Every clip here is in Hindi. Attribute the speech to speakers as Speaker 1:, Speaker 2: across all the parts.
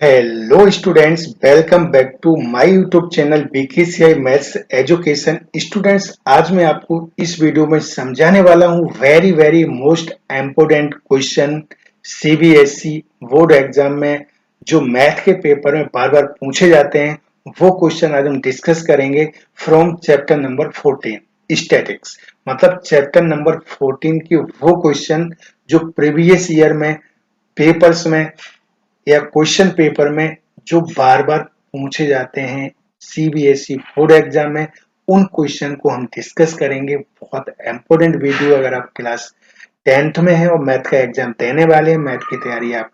Speaker 1: Hello students, welcome back to my YouTube channel BKCI maths education. Students, आज मैं आपको इस वीडियो में समझाने वाला हूँ very very most important question CBSE board exam में जो मैथ के पेपर में बार बार पूछे जाते हैं। वो क्वेश्चन आज हम डिस्कस करेंगे फ्रॉम चैप्टर नंबर 14 स्टैटिक्स। मतलब चैप्टर नंबर 14 की वो क्वेश्चन जो प्रीवियस ईयर में पेपर्स में या क्वेश्चन पेपर में जो बार बार पूछे जाते हैं सीबीएसई बोर्ड एग्जाम में, उन क्वेश्चन को हम डिस्कस करेंगे। बहुत इंपॉर्टेंट वीडियो। अगर आप क्लास 10th में हैं और मैथ का एग्जाम देने वाले हैं, मैथ की तैयारी आप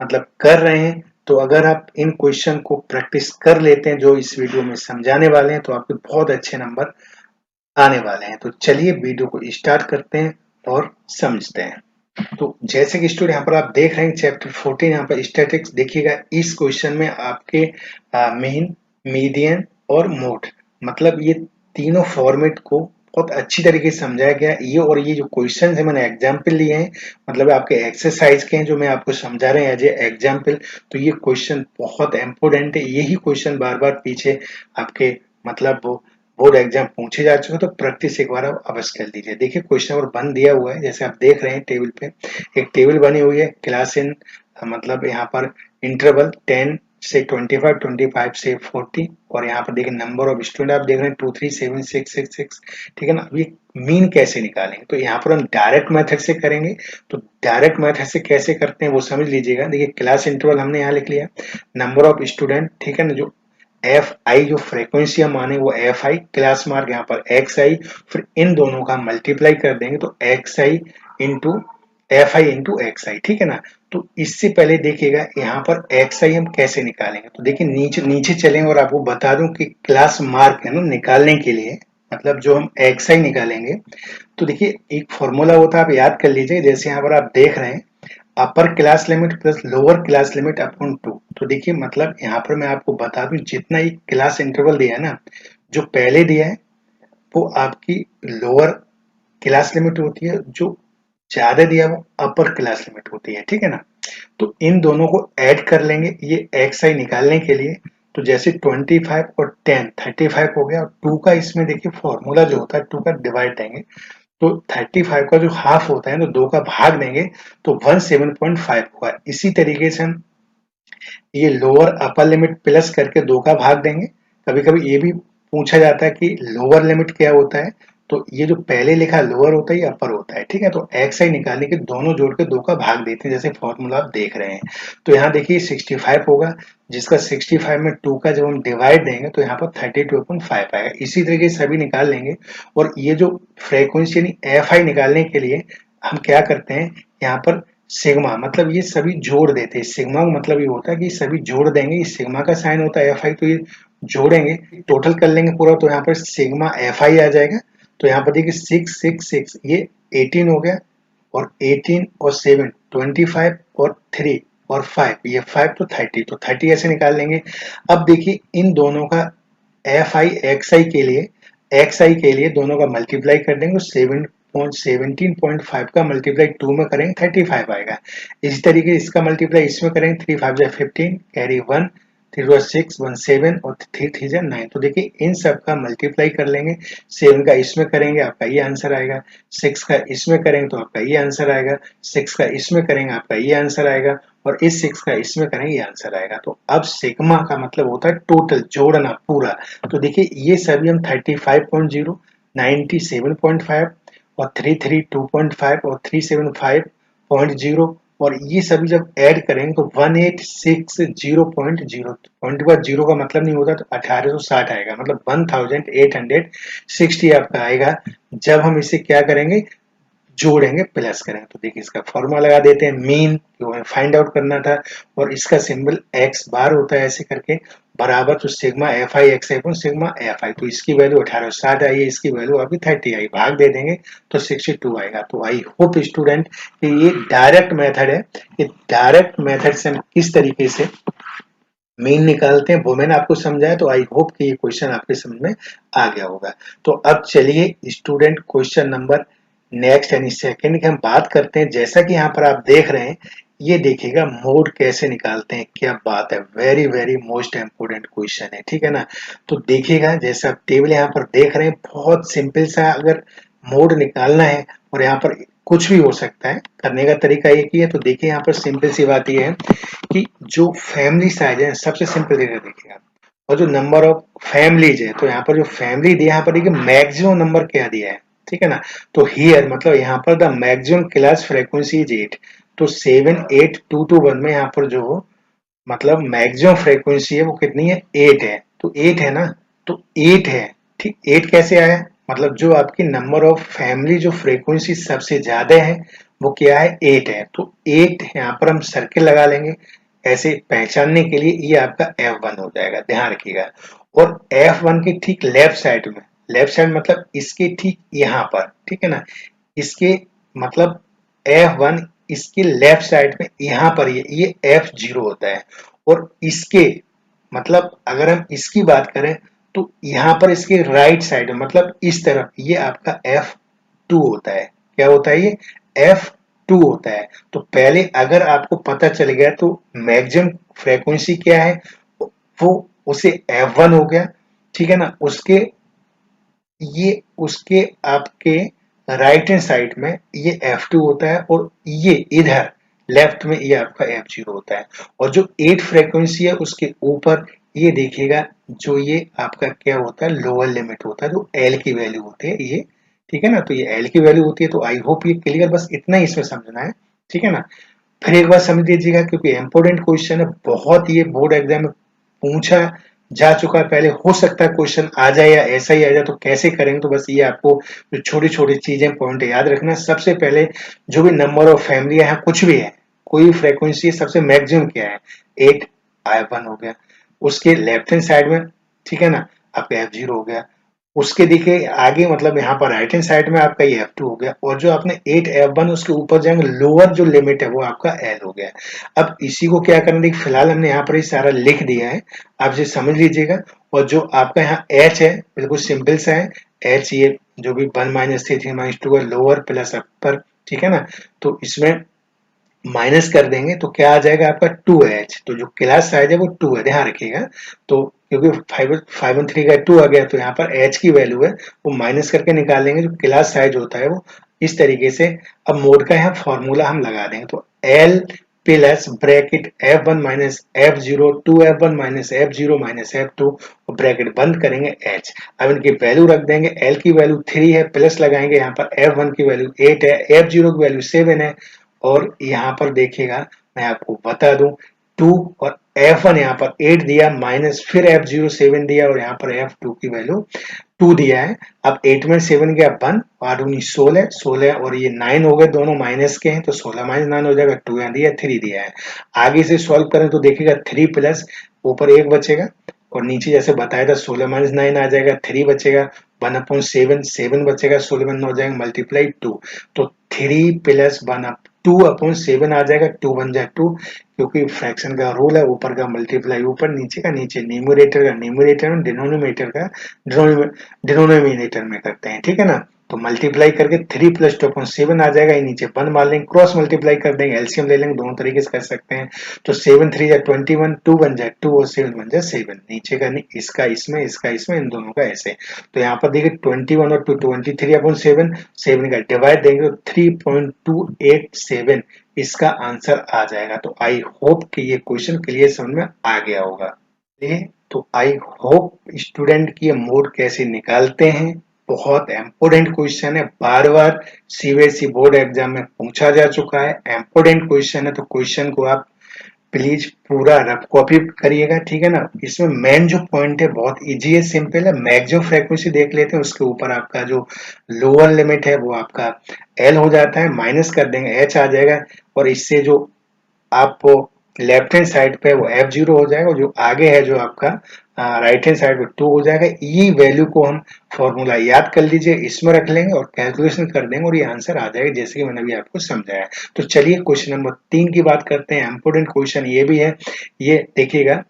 Speaker 1: मतलब कर रहे हैं, तो अगर आप इन क्वेश्चन को प्रैक्टिस कर लेते हैं जो इस वीडियो में समझाने वाले हैं, तो आपके बहुत अच्छे नंबर आने वाले हैं। तो चलिए वीडियो को स्टार्ट करते हैं और समझते हैं। तो जैसे कि स्टूडेंट यहाँ पर आप देख रहे हैं चैप्टर 14, यहाँ पर स्टैटिक्स देखिएगा। इस क्वेश्चन में आपके मीन, मीडियन और मोड, मतलब ये तीनों फॉर्मेट को बहुत अच्छी तरीके से समझाया गया है। ये और ये जो क्वेश्चन है मैंने एग्जाम्पल लिए हैं, मतलब आपके एक्सरसाइज के हैं जो मैं आपको समझा रहे हैं एज ए एग्जाम्पल। तो ये क्वेश्चन बहुत इंपॉर्टेंट है। यही क्वेश्चन बार बार पीछे आपके मतलब वो बोर्ड एग्जाम पूछे जा चुके, तो प्रैक्टिस एक बार आप अवश्य कर लीजिए। देखिए क्वेश्चन नंबर 1 दिया हुआ है, जैसे आप देख रहे हैं टेबल पे एक टेबल बनी हुई है। क्लास इन मतलब यहाँ पर इंटरवल 10 से 25, 25 से 40, और यहाँ पर देखिए नंबर ऑफ स्टूडेंट आप देख रहे हैं 2 3 7 6 6 6। ठीक है ना। अभी मीन कैसे निकालेंगे, तो यहाँ पर हम डायरेक्ट मेथड से करेंगे। तो डायरेक्ट मेथड से कैसे करते हैं वो समझ लीजिएगा। देखिए क्लास इंटरवल हमने यहाँ लिख लिया, नंबर ऑफ स्टूडेंट, ठीक है ना, जो एफ आई जो फ्रीक्वेंसी हम माने वो एफ आई, क्लास मार्क यहाँ पर एक्स आई, फिर इन दोनों का मल्टीप्लाई कर देंगे तो x i into f i into x i. ठीक है ना। तो इससे पहले देखिएगा यहाँ पर एक्स आई हम कैसे निकालेंगे। तो देखिए नीचे नीचे चलेंगे और आपको बता दूं कि क्लास मार्क है ना निकालने के लिए, मतलब जो हम एक्स आई निकालेंगे, तो देखिए एक फॉर्मूला होता है, आप याद कर लीजिए। जैसे यहाँ पर आप देख रहे हैं upper class limit plus lower class limit upon 2। तो देखिए मतलब यहाँ पर मैं आपको बता दूं, जितना ही क्लास इंटरवल दिया है ना, जो पहले दिया है वो आपकी लोअर क्लास लिमिट होती है, जो ज्यादा दिया वो अपर क्लास लिमिट होती है। ठीक है ना। तो इन दोनों को ऐड कर लेंगे ये एक्स आई निकालने के लिए। तो जैसे 25 और 10 35 हो गया, और 2 का इसमें देखिए फॉर्मूला जो होता है 2 का डिवाइड देंगे, तो 35 का जो हाफ होता है तो 2 का भाग देंगे तो 17.5 हुआ। इसी तरीके से हम ये लोअर अपर लिमिट प्लस करके 2 का भाग देंगे। कभी कभी ये भी पूछा जाता है कि लोअर लिमिट क्या होता है, तो ये जो पहले लिखा लोअर होता है ये अपर होता है। ठीक है। तो एक्स आई निकालने के दोनों जोड़ के 2 का भाग देते हैं, जैसे फॉर्मूला आप देख रहे हैं। तो यहाँ देखिए 65 होगा, जिसका 65 में 2 का जब हम डिवाइड देंगे तो यहाँ पर 32.5 आएगा। इसी तरीके से सभी निकाल लेंगे। और ये जो फ्रीक्वेंसी यानी एफ आई निकालने के लिए हम क्या करते हैं, यहाँ पर सिग्मा, मतलब ये सभी जोड़ देते हैं। सिग्मा का मतलब ये होता है कि सभी जोड़ देंगे, ये सिग्मा का साइन होता है एफ आई, तो ये जोड़ेंगे टोटल कर लेंगे पूरा, तो यहाँ पर सिग्मा एफ आई आ जाएगा। तो यहाँ पर देखिए 6 6 6 ये 18 हो गया, और 18 और 7 25, और 3 और 5 ये 5 तो 30, तो 30 ऐसे निकाल लेंगे। अब देखिए इन दोनों का एफ आई एक्स आई के लिए दोनों का मल्टीप्लाई कर देंगे, 17.5 का मल्टीप्लाई 2 में करेंगे 35 आएगा। इसी तरीके इसका मल्टीप्लाई इसमें करेंगे, 3 5 जा 15, कैरी 1, 3 2 6 1 7, और 3 3 जा 9। तो देखिए इन सब का मल्टीप्लाई कर लेंगे, 7 का इसमें करेंगे आपका ये आंसर आएगा, 6 का इसमें करेंगे तो आपका ये आंसर आएगा, 6 का इसमें करेंगे आपका ये आंसर आएगा, और इस 6 का इसमें करेंगे ये आंसर आएगा। तो अब सिग्मा का मतलब होता है टोटल जोड़ना पूरा। तो देखिए ये सभी हम 35.0, 97.5 और 332.5 और 375.0, और ये सभी जब ऐड करेंगे तो 1860.0, पॉइंट का जीरो का मतलब नहीं होता, तो 1860 आएगा, मतलब 1860 आपका आएगा जब हम इसे क्या करेंगे, जोड़ेंगे प्लस करेंगे। तो देखिए इसका फॉर्मूला लगा देते हैं, मीन जो हमें फाइंड आउट करना था, और इसका सिंबल एक्स बार होता है ऐसे करके, बराबर तो sigma F I x I upon sigma F I. तो इसकी वैल्यू 1860 आई है, इसकी वैल्यू आपकी 30 आई, भाग दे देंगे तो 62 आएगा। तो आई होप स्टूडेंट कि ये डायरेक्ट मेथड है, ये डायरेक्ट मेथड से हम किस तरीके से मीन निकालते हैं वो मैंने आपको समझाया। तो आई होप कि ये क्वेश्चन आपके समझ में आ गया होगा। तो अब चलिए स्टूडेंट क्वेश्चन नंबर नेक्स्ट यानी सेकंड की हम बात करते हैं। जैसा कि यहाँ पर आप देख रहे हैं ये देखिएगा मोड कैसे निकालते हैं, क्या बात है, very very most important question है, ठीक है ना। तो देखिएगा जैसे आप टेबल यहाँ पर देख रहे हैं, बहुत सिंपल सा अगर मोड निकालना है, और यहाँ पर कुछ भी हो सकता है, करने का तरीका एक ही है। तो देखिए यहाँ पर सिंपल सी बात ये है कि जो फैमिली साइज है, सबसे सिंपल तरीका देखिएगा, और जो नंबर ऑफ फैमिलीज है, तो यहाँ पर जो फैमिली दिया, यहाँ पर देखिए मैक्सिमम नंबर क्या दिया है, ठीक है ना। तो हियर मतलब यहाँ पर the maximum class frequency is 8। तो 78221 में यहाँ पर जो मतलब मैक्सिमम फ्रीक्वेंसी है वो कितनी है, 8 है। तो 8 है ना, तो 8 है, ठीक। 8 कैसे आया, मतलब जो आपकी नंबर ऑफ फैमिली जो फ्रीक्वेंसी सबसे ज्यादा है वो क्या है, 8 है। तो 8 यहाँ पर हम सर्किल लगा लेंगे ऐसे पहचानने के लिए, ये आपका F1 हो जाएगा, ध्यान रखिएगा। और F1 के ठीक लेफ्ट साइड में, लेफ्ट साइड मतलब इसके ठीक यहाँ पर, ठीक है ना, इसके मतलब F1 इसके लेफ्ट साइड में यहाँ पर ये F0 होता है। और इसके मतलब अगर हम इसकी बात करें तो यहाँ पर इसके राइट साइड में मतलब इस तरफ ये आपका F2 होता है। क्या होता है ये, F2 होता है। तो पहले अगर आपको पता चल गया तो मैक्सिमम फ्रीक्वेंसी क्या है, वो उसे F1 हो गया, ठीक है ना। ये उसके आपके राइट हैंड साइड में ये F2 होता है, और ये इधर लेफ्ट में ये आपका F0 होता है। और जो 8 फ्रीक्वेंसी है उसके ऊपर ये देखिएगा, जो ये आपका क्या होता है, लोअर लिमिट होता है, जो L की वैल्यू होती है ये, ठीक है ना। तो ये L की वैल्यू होती है। तो आई होप ये क्लियर, बस इतना ही इसमें समझना है, ठीक है ना। फिर एक बार समझ लीजिएगा, क्योंकि इंपॉर्टेंट क्वेश्चन है, बहुत ये बोर्ड एग्जाम में पूछा जा चुका है पहले, हो सकता है क्वेश्चन आ जाए या ऐसा ही आ जाए, तो कैसे करेंगे। तो बस ये आपको जो छोटी छोटी चीजें पॉइंट याद रखना। सबसे पहले जो भी नंबर ऑफ फैमिली है, कुछ भी है, कोई फ्रीक्वेंसी सबसे मैक्सिमम क्या है, 8, I1 हो गया। उसके लेफ्ट हैंड साइड में, ठीक है ना, आपका F0 हो गया। उसके देखिए आगे मतलब यहाँ पर राइट हैंड साइड में आपका ये F2 हो गया। और जो आपने 8 F1 उसके ऊपर जाएंगे, लोअर जो लिमिट है वो आपका L हो गया। अब इसी को क्या करना, देखिए फिलहाल हमने यहाँ पर ये सारा लिख दिया है, आप इसे समझ लीजिएगा। और जो आपका यहाँ H है, बिल्कुल सिंपल सा है। H ये जो भी 1 माइनस 3 3 माइनस 2 लोअर प्लस अपर, ठीक है ना। तो इसमें माइनस कर देंगे तो क्या आ जाएगा आपका 2H। तो जो क्लास साइज है वो 2 है, ध्यान रखिएगा। तो क्योंकि 513 का 2 आ गया, तो यहाँ पर H की वैल्यू है वो माइनस करके निकालेंगे, जो क्लास साइज होता है वो इस तरीके से। अब मोड का यहाँ फॉर्मूला हम लगा देंगे, तो L plus bracket F1 minus F0 2F1 minus F0 minus F2, और ब्रैकेट बंद करेंगे H। अब इनकी वैल्यू रख देंगे, L की वैल्यू 3 है, प्लस लगाएंगे यहाँ पर F1 की वैल्यू 8 है, F0 की वैल्यू 7 है। और यहाँ पर देखिएगा मैं आपको बता दूं, 2 और F1 यहाँ पर 8 दिया, माइनस फिर F0 7 दिया, और यहाँ पर F2 की वैल्यू 2 दिया है। अब 8 में 7 गया 1, 8 दूनी 16, 16 और ये 9 हो गए, दोनों माइनस के हैं, तो 16 माइनस 9 हो जाएगा, 2 यहाँ दिया, 3 दिया है। आगे से सॉल्व करें तो देखिएगा 3 प्लस ऊपर 1 बचेगा, और नीचे जैसे बताया था 16 माइनस 9 आ जाएगा, 3 बचेगा, 1/7 7 बचेगा, 16 में 9 हो जाएगा, मल्टीप्लाई 2। तो 3 प्लस 2/7 आ जाएगा, 2 बन जाए 2, क्योंकि फ्रैक्शन का रूल है, ऊपर का मल्टीप्लाई ऊपर, नीचे का नीचे, न्यूमरेटर का न्यूमरेटर में, डिनोमिनेटर का डिनोमिनेटर में करते हैं, ठीक है ना। तो मल्टीप्लाई करके 3 प्लस 2/7 आ जाएगा, ये नीचे 1 मान लेंगे, क्रॉस मल्टीप्लाई कर देंगे, एलसीएम ले लेंगे, दोनों तरीके से कर सकते हैं। तो 7 3 जा 21, 2 बन जाए 2 और 7 बन जाए 7, नीचे का नहीं, इसका इसमें, इसका इसमें, इन दोनों का ऐसे। तो यहाँ पर देखिए 21 और 2 23/7, 7 का डिवाइड देंगे तो 3.287 इसका आंसर आ जाएगा। तो आई होप कि ये क्वेश्चन क्लियर समझ में आ गया होगा। तो आई होप स्टूडेंट की मोड कैसे निकालते हैं, बहुत इंपोर्टेंट क्वेश्चन है, बार बार सीबीएसई बोर्ड एग्जाम में पूछा जा चुका है, इंपोर्टेंट क्वेश्चन है। तो क्वेश्चन को आप प्लीज पूरा रफ कॉपी करिएगा, ठीक है ना। इसमें मेन जो पॉइंट है बहुत इजी है, सिंपल है। मैक्सिमम फ्रीक्वेंसी देख लेते हैं, उसके ऊपर आपका जो लोअर लिमिट है वो आपका एल हो जाता है, माइनस कर देंगे एच आ जाएगा, और इससे जो आप लेफ्ट हैंड साइड पे वो F0 हो जाएगा, जो आगे है जो आपका राइट हैंड साइड पे 2 हो जाएगा। ये वैल्यू को हम फॉर्मूला याद कर लीजिए, इसमें रख लेंगे और कैलकुलेशन कर देंगे, और ये आंसर आ जाएगा, जैसे कि मैंने अभी आपको समझाया। तो चलिए क्वेश्चन नंबर 3 की बात करते हैं। इंपोर्टेंट क्वेश्चन ये भी है, ये देखिएगा,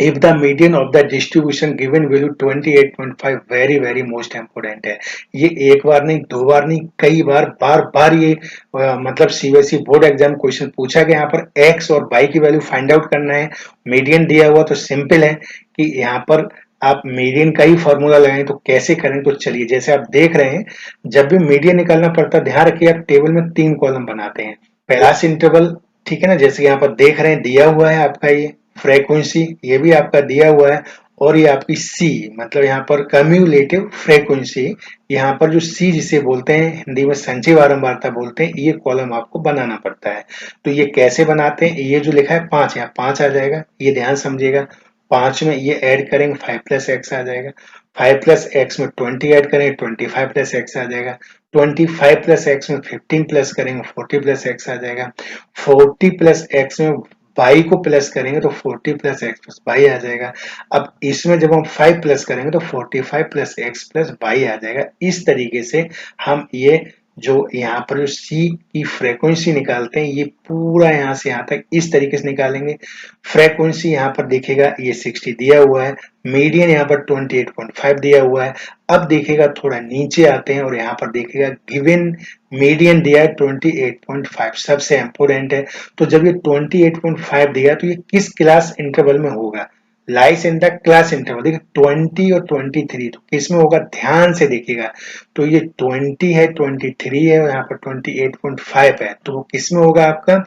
Speaker 1: if the median of the distribution given value 28.5, very very most important है। ये एक बार नहीं, दो बार नहीं, कई बार, बार बार ये मतलब सीबीएसई बोर्ड एग्जाम क्वेश्चन पूछा गया। यहाँ पर एक्स और वाई की वैल्यू फाइंड आउट करना है, मीडियन दिया हुआ तो सिंपल है कि यहाँ पर आप मीडियन का ही फॉर्मूला लगाएं। तो कैसे करें, तो चलिए, जैसे आप देख रहे हैं, जब भी मीडियन निकालना पड़ता है, ध्यान रखिए आप टेबल में 3 कॉलम बनाते हैं। पहला इंटरवल, ठीक है ना, जैसे यहाँ पर देख रहे हैं दिया हुआ है आपका ये फ्रीक्वेंसी, ये भी आपका दिया हुआ है, और ये आपकी सी, मतलब यहाँ पर कम्युलेटिव फ्रीक्वेंसी, यहाँ पर जो सी जिसे बोलते हैं हिंदी में संचयी बारंबारता बोलते हैं, ये कॉलम आपको बनाना पड़ता है। तो ये कैसे बनाते हैं, ये जो लिखा है 5, यहाँ 5 आ जाएगा, ये ध्यान समझिएगा। 5 में ये ऐड करेंगे 5 प्लस एक्स आ जाएगा, 5 प्लस एक्स में 20 ऐड करेंगे 25 प्लस एक्स आ जाएगा, 25 प्लस एक्स में 15 प्लस करेंगे 40 प्लस एक्स आ जाएगा, 40 प्लस एक्स में बाई को प्लस करेंगे तो 40 प्लस एक्स प्लस बाई आ जाएगा। अब इसमें जब हम 5 प्लस करेंगे तो 45 प्लस एक्स प्लस बाई आ जाएगा। इस तरीके से हम ये जो यहाँ पर जो सी की फ्रीक्वेंसी निकालते हैं, ये पूरा यहाँ से यहाँ तक इस तरीके से निकालेंगे। फ्रीक्वेंसी यहाँ पर देखिएगा ये 60 दिया हुआ है, मीडियन यहाँ पर 28.5 दिया हुआ है। अब देखिएगा थोड़ा नीचे आते हैं और यहाँ पर देखिएगा गिवन मीडियन दिया है 28.5, सबसे इंपोर्टेंट है। तो जब ये 28.5 दिया तो ये किस क्लास इंटरवल में होगा, लाइस इन द क्लास इंटरवल। देखिए 20 और 23 तो किस में होगा, ध्यान से देखिएगा। तो ये 20 है, 23 है और यहाँ पर 28.5 है, तो वो किस में होगा आपका,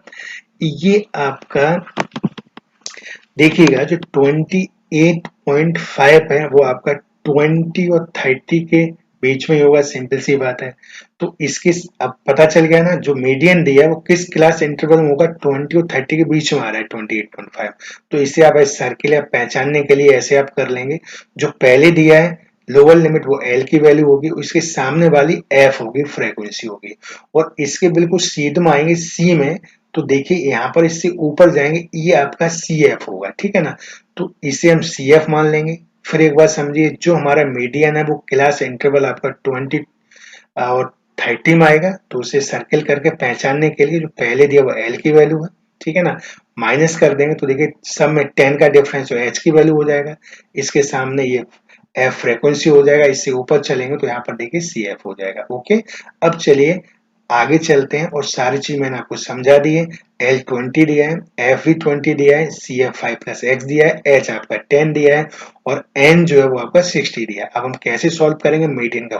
Speaker 1: ये आपका देखिएगा जो 28.5 है वो आपका 20 और 30 के बीच में होगा, सिंपल सी बात है। तो इसकी अब पता चल गया ना, जो मीडियन दिया है वो किस क्लास इंटरवल में होगा, 20 और 30 के बीच में आ रहा है 28.5। तो इसे आप इस सर्किल आप पहचानने के लिए ऐसे आप कर लेंगे, जो पहले दिया है लोअर लिमिट वो एल की वैल्यू होगी, उसके सामने वाली एफ होगी, फ्रीक्वेंसी होगी, और इसके बिल्कुल सीधे में आएंगे सी में। तो देखिए यहाँ पर इससे ऊपर जाएंगे, ये आपका सी एफ होगा, ठीक है ना। तो इसे हम सी एफ मान लेंगे। फिर एक बार समझिए, जो हमारा मीडियन है वो क्लास इंटरवल आपका 20 और 30 में आएगा, तो उसे सर्किल करके पहचानने के लिए जो पहले दिया वो एल की वैल्यू है, ठीक है ना, माइनस कर देंगे तो देखिए सब में 10 का डिफरेंस हो एच की वैल्यू हो जाएगा, इसके सामने ये एफ फ्रीक्वेंसी हो जाएगा, इससे ऊपर चलेंगे तो यहाँ पर देखिए सी एफ हो जाएगा। ओके, अब चलिए आगे चलते हैं, और सारी चीज मैंने आपको समझा दी है। एल 20 दिया है, एफ भी 20 दिया है, सी एफ 5 प्लस एक्स दिया है, एच आपका 10 दिया है, और एन जो है वो आपका 60 दिया है। अब हम कैसे सॉल्व करेंगे, मीडियन का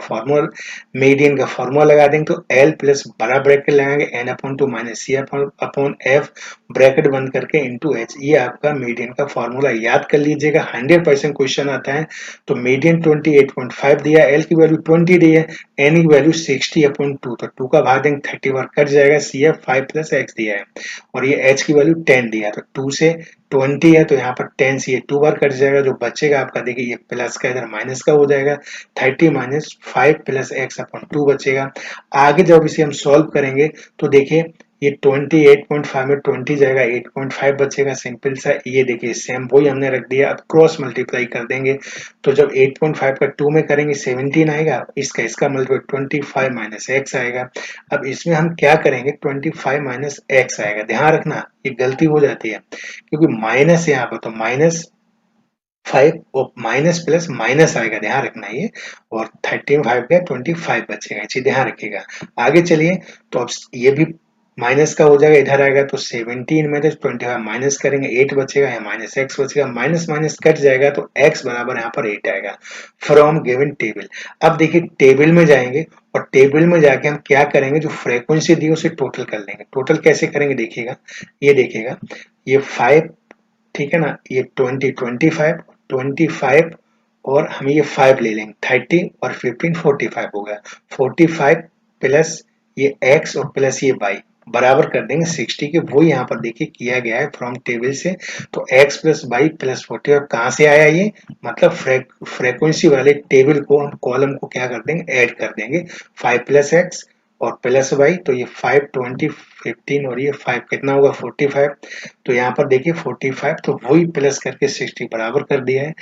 Speaker 1: फॉर्मूला लगा देंगे, तो एल प्लस बड़ा ब्रैकेट लगाएंगे एन अपॉन टू माइनस सी अपॉन एफ, ब्रैकेट बंद करके इंटू एच, ये आपका मीडियन का फॉर्मूला याद कर लीजिएगा, 100% क्वेश्चन आता है। तो मीडियन 28.5 दिया, एल की वैल्यू 20 दी है, एन की वैल्यू 60 अपॉन 2, तो 2 का भाग देंगे 30 बार कट जाएगा, सी एफ 5 प्लस एक्स दिया है, और ये एच की वैल्यू 10 दिया है, तो 2 से 20 है तो यहाँ पर 10 से ये 2 बार कट जाएगा, जो बचेगा आपका देखिए ये प्लस का इधर माइनस का हो जाएगा, 30 माइनस 5 प्लस एक्स अपॉन 2 बचेगा। आगे जब इसे हम सॉल्व करेंगे तो देखिए ये 28.5 में 20 जाएगा, 8.5 बचेगा, सिंपल सा, ये देखिए सेम वही हमने रख दिया। अब क्रॉस मल्टीप्लाई कर देंगे, तो जब 8.5 का 2 में करेंगे 17 आएगा, इसका मल्टीप्लाई 25 माइनस एक्स आएगा। अब इसमें हम क्या करेंगे, 25 माइनस एक्स आएगा, ध्यान रखना ये गलती हो जाती है क्योंकि माइनस यहाँ पर, तो माइनस 5 और माइनस प्लस माइनस आएगा, ध्यान रखना ये, और 35 का 25 बचेगा, चीज ध्यान रखिएगा। आगे चलिए, तो अब ये भी माइनस का हो जाएगा, इधर आएगा तो 17 में 25 माइनस करेंगे 8 बचेगा, यहाँ माइनस एक्स बचेगा, माइनस माइनस कट जाएगा तो एक्स बराबर यहाँ पर 8 आएगा फ्रॉम गिवन टेबल। अब देखिए टेबल में जाएंगे, और टेबल में जाके हम क्या करेंगे, जो फ्रीक्वेंसी दी उसे टोटल कर लेंगे। टोटल कैसे करेंगे देखिएगा, ये देखिएगा, ये 5, ठीक है ना, ये 25 और हम ये 5 ले लेंगे, 30 और 15 45 हो गया, 45 प्लस ये x और प्लस ये y बराबर कर देंगे 60 के, वो यहाँ पर देखिए किया गया है फ्रॉम टेबल से। तो x प्लस वाई प्लस 40, और कहाँ से आया ये, मतलब फ्रीक्वेंसी वाले टेबल को हम कॉलम को क्या कर देंगे, ऐड कर देंगे, 5 प्लस एक्स और प्लस वाई, तो ये 5 20 15 और ये 5 कितना होगा 45। तो यहाँ पर देखिए 45, तो वही प्लस करके 60 बराबर कर दिया है।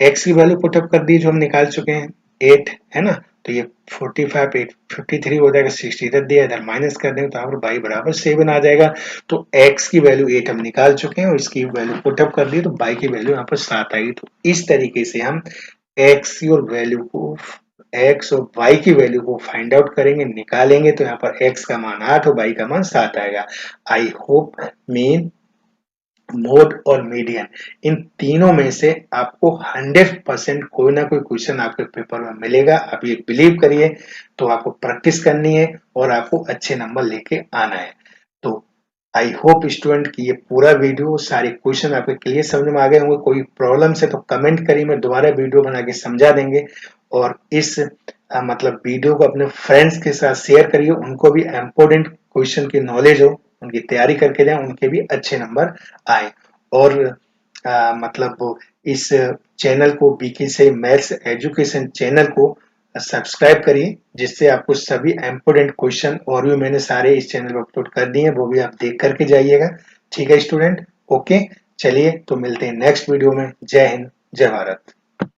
Speaker 1: एक्स की वैल्यू पुटअप कर दी जो हम निकाल चुके हैं 8, है ना, तो ये 45 53 हो जाएगा, 60 इधर दिया, इधर माइनस कर देंगे तो यहाँ पर y बराबर 7 आ जाएगा। तो x की वैल्यू 8 हम निकाल चुके हैं और इसकी वैल्यू पुटअप कर दी तो y की वैल्यू यहाँ पर 7 आएगी। तो इस तरीके से हम x की और वैल्यू को x और y की वैल्यू को फाइंड आउट करेंगे, निकालेंगे तो यहाँ पर x का मान 8 और y का मान 7 आएगा। आई होप मीन, मोड और मीडियन इन तीनों में से आपको 100% कोई ना कोई क्वेश्चन आपके पेपर में मिलेगा। आप ये बिलीव करिए। तो आपको प्रैक्टिस करनी है और आपको अच्छे नंबर लेके आना है। तो आई होप स्टूडेंट कि ये पूरा वीडियो सारे क्वेश्चन आपके क्लियर समझ में आ गए होंगे। कोई प्रॉब्लम है तो कमेंट करिए, मैं दोबारा वीडियो बना के समझा देंगे। और इस मतलब वीडियो को अपने फ्रेंड्स के साथ शेयर करिए, उनको भी इम्पोर्टेंट क्वेश्चन की नॉलेज हो, उनकी तैयारी करके जाए, उनके भी अच्छे नंबर आए। और मतलब इस चैनल को, बीकेसीआई मैथ्स एजुकेशन चैनल को सब्सक्राइब करिए, जिससे आपको सभी इम्पोर्टेंट क्वेश्चन और भी मैंने सारे इस चैनल पर अपलोड कर दिए हैं, वो भी आप देख करके जाइएगा। ठीक है स्टूडेंट, ओके, चलिए तो मिलते हैं नेक्स्ट वीडियो में। जय हिंद, जय भारत।